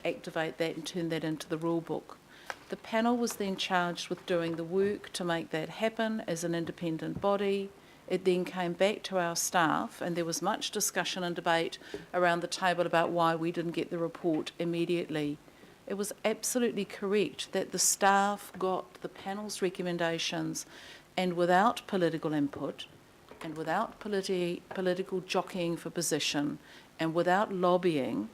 activate that and turn that into the rule book. The panel was then charged with doing the work to make that happen as an independent body. It then came back to our staff, and there was much discussion and debate around the table about why we didn't get the report immediately. It was absolutely correct that the staff got the panel's recommendations, and without political input, and without political jockeying for position, and without lobbying,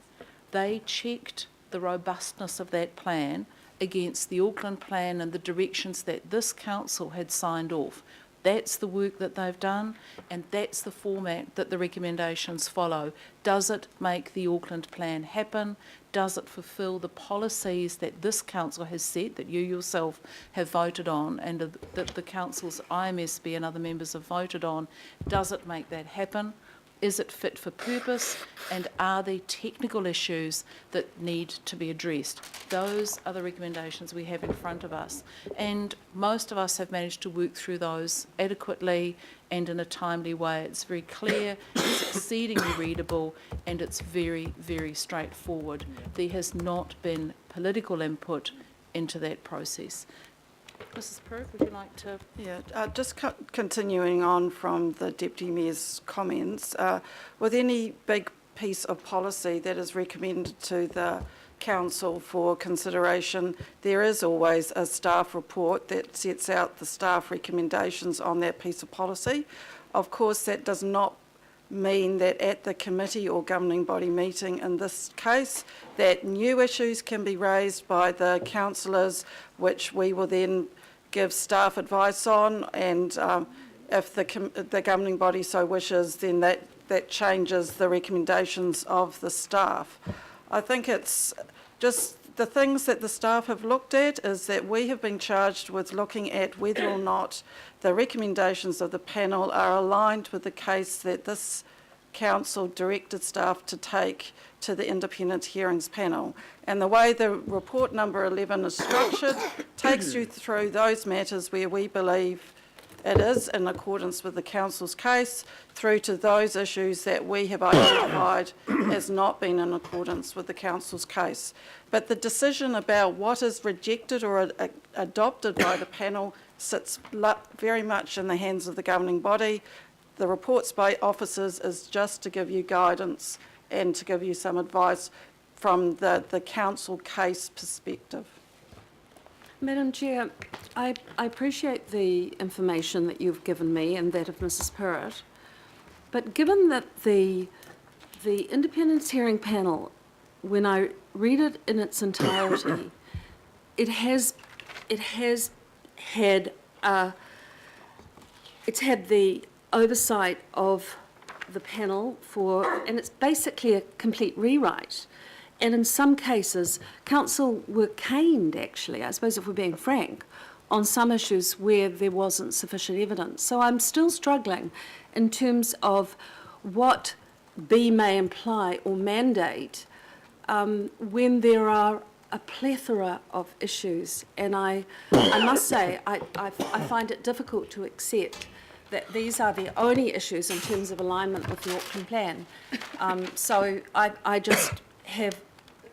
they checked the robustness of that plan against the Auckland plan and the directions that this council had signed off. That's the work that they've done, and that's the format that the recommendations follow. Does it make the Auckland plan happen? Does it fulfil the policies that this council has set, that you yourself have voted on, and that the council's IMSB and other members have voted on? Does it make that happen? Is it fit for purpose? And are there technical issues that need to be addressed? Those are the recommendations we have in front of us. And most of us have managed to work through those adequately and in a timely way. It's very clear, it's exceedingly readable, and it's very, very straightforward. There has not been political input into that process. Mrs. Pruitt, would you like to? Yeah, just continuing on from the Deputy Mayor's comments, with any big piece of policy that is recommended to the Council for consideration, there is always a staff report that sets out the staff recommendations on that piece of policy. Of course, that does not mean that at the committee or governing body meeting in this case that new issues can be raised by the councillors, which we will then give staff advice on, and if the governing body so wishes, then that changes the recommendations of the staff. I think it's just the things that the staff have looked at is that we have been charged with looking at whether or not the recommendations of the panel are aligned with the case that this council directed staff to take to the independent hearings panel. And the way the report number 11 is structured takes you through those matters where we believe it is in accordance with the council's case, through to those issues that we have identified as not being in accordance with the council's case. But the decision about what is rejected or adopted by the panel sits very much in the hands of the governing body. The reports by officers is just to give you guidance and to give you some advice from the council case perspective. Madam Chair, I appreciate the information that you've given me and that of Mrs. Pruitt, but given that the independence hearing panel, when I read it in its entirety, it has had the oversight of the panel and it's basically a complete rewrite. And in some cases, council were caned, actually, I suppose if we're being frank, on some issues where there wasn't sufficient evidence. So I'm still struggling in terms of what B may imply or mandate when there are a plethora of issues. And I must say, I find it difficult to accept that these are the only issues in terms of alignment with the Auckland plan. So I just have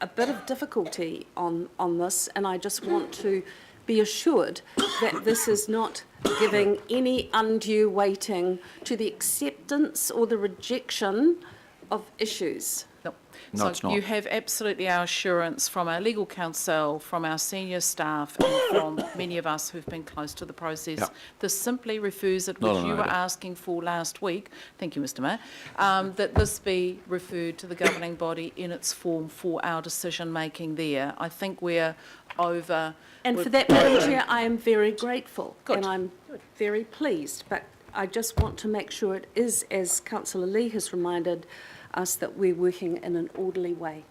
a bit of difficulty on this, and I just want to be assured that this is not giving any undue weighting to the acceptance or the rejection of issues. No, it's not. You have absolutely our assurance from our legal counsel, from our senior staff, and from many of us who've been close to the process. Yep. This simply refers it, which you were asking for last week, thank you, Mr. Mayor, that this be referred to the governing body in its form for our decision-making there. I think we're over... And for that, Madam Chair, I am very grateful. Good. And I'm very pleased, but I just want to make sure it is, as Councillor Lee has reminded us, that we're working in an orderly way.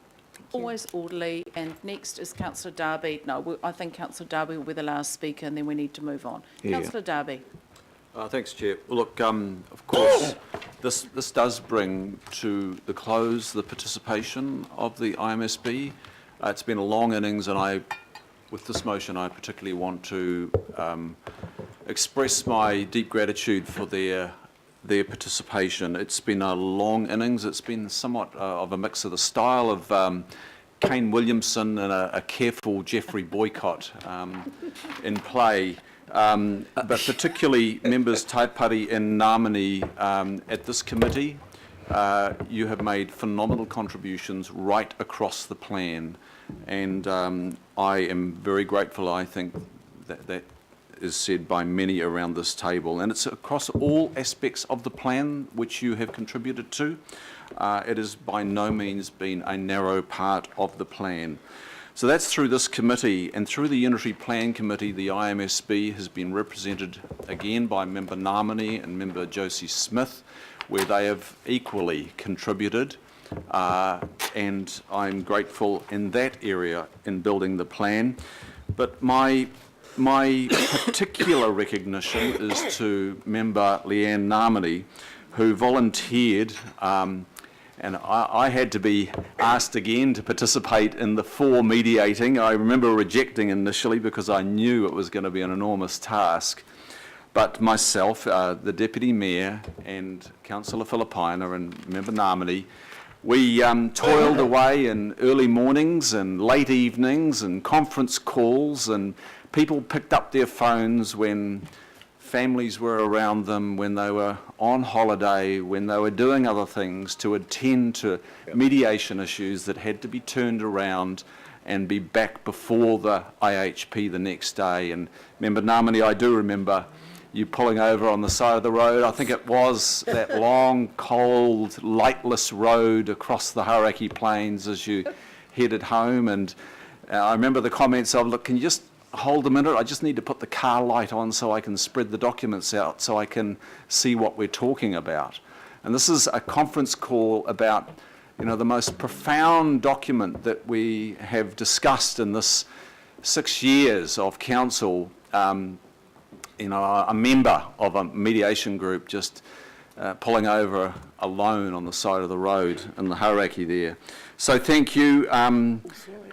Always orderly. And next is Councillor Darby. No, I think Councillor Darby will be the last speaker, and then we need to move on. Yeah. Councillor Darby. Thanks, Chair. Well, look, of course, this does bring to the close the participation of the IMSB. It's been a long innings, and with this motion, I particularly want to express my deep gratitude for their participation. It's been a long innings. It's been somewhat of a mix of the style of Kane Williamson and a careful Jeffrey Boycott in play. But particularly members Taipari and Ngāmini at this committee, you have made phenomenal contributions right across the plan, and I am very grateful. I think that is said by many around this table, and it's across all aspects of the plan which you have contributed to. It has by no means been a narrow part of the plan. So that's through this committee, and through the Unitary Plan Committee, the IMSB has been represented again by Member Ngāmini and Member Josie Smith, where they have equally contributed, and I'm grateful in that area in building the plan. But my particular recognition is to Member Leanne Ngāmini, who volunteered, and I had to be asked again to participate in the mediating. I remember rejecting initially because I knew it was going to be an enormous task. But myself, the Deputy Mayor and Councillor Filipaina and Member Ngāmini, we toiled away in early mornings and late evenings and conference calls, and people picked up their phones when families were around them, when they were on holiday, when they were doing other things, to attend to mediation issues that had to be turned around and be back before the IHP the next day. And Member Ngāmini, I do remember you pulling over on the side of the road. I think it was that long, cold, lightless road across the Hauraki Plains as you headed home. And I remember the comments of, look, can you just hold a minute? I just need to put the car light on so I can spread the documents out so I can see what we're talking about. And this is a conference call about, you know, the most profound document that we have discussed in this 6 years of council. You know, a member of a mediation group just pulling over alone on the side of the road in the Hauraki there. So thank you. The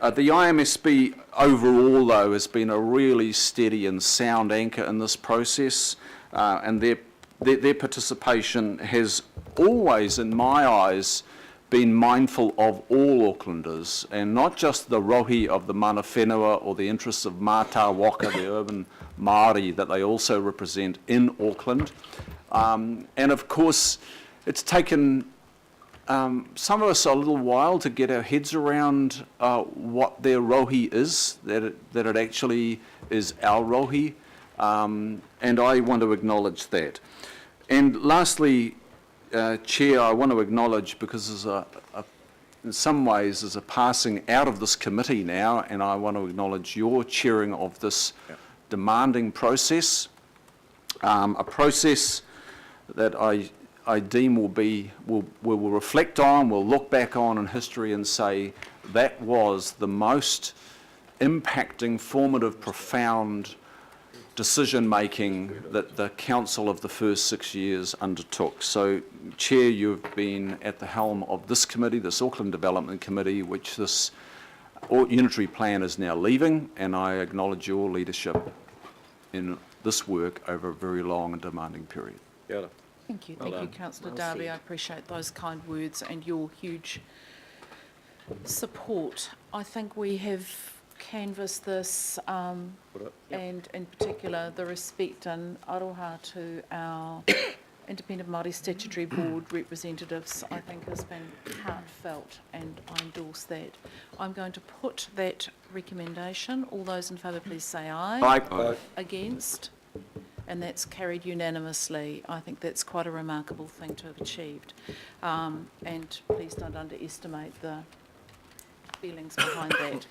IMSB overall, though, has been a really steady and sound anchor in this process, and their participation has always, in my eyes, been mindful of all Aucklanders, and not just the rohi of the mana whenua or the interests of Mātā Waka, the urban Māori that they also represent in Auckland. And of course, it's taken some of us a little while to get our heads around what their rohi is, that it actually is our rohi, and I want to acknowledge that. And lastly, Chair, I want to acknowledge, because there's in some ways there's a passing out of this committee now, and I want to acknowledge your chairing of this demanding process, a process that I deem will reflect on, will look back on in history and say that was the most impacting, formative, profound decision-making that the council of the first 6 years undertook. So, Chair, you've been at the helm of this committee, this Auckland Development Committee, which this unitary plan is now leaving, and I acknowledge your leadership in this work over a very long and demanding period. Yeah. Thank you. Thank you, Councillor Darby. I appreciate those kind words and your huge support. I think we have canvassed this, and in particular the respect and aroha to our Independent Māori Statutory Board representatives, I think has been heartfelt, and I endorse that. I'm going to put that recommendation. All those in favour, please say aye. Aye. Against? And that's carried unanimously. I think that's quite a remarkable thing to have achieved. And please don't underestimate the feelings behind that.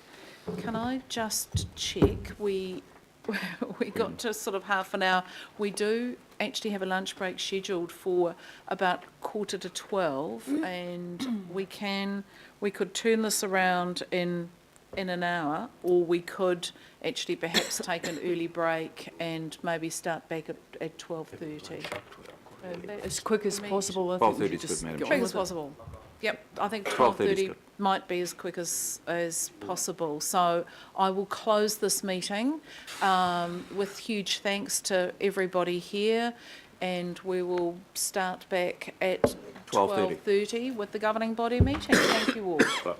Can I just check? We got to sort of half an hour. We do actually have a lunch break scheduled for about 11:45, and we could turn this around in an hour, or we could actually perhaps take an early break and maybe start back at 12:30. As quick as possible. I think 12:30 we is should just good, Madam get Quick on as with it. possible. Yep, I think 12:30 is 12:30 good. might be as quick as possible. So I will close this meeting with huge thanks to everybody here, and we will start back at 12:30 with the governing body meeting. Thank you all.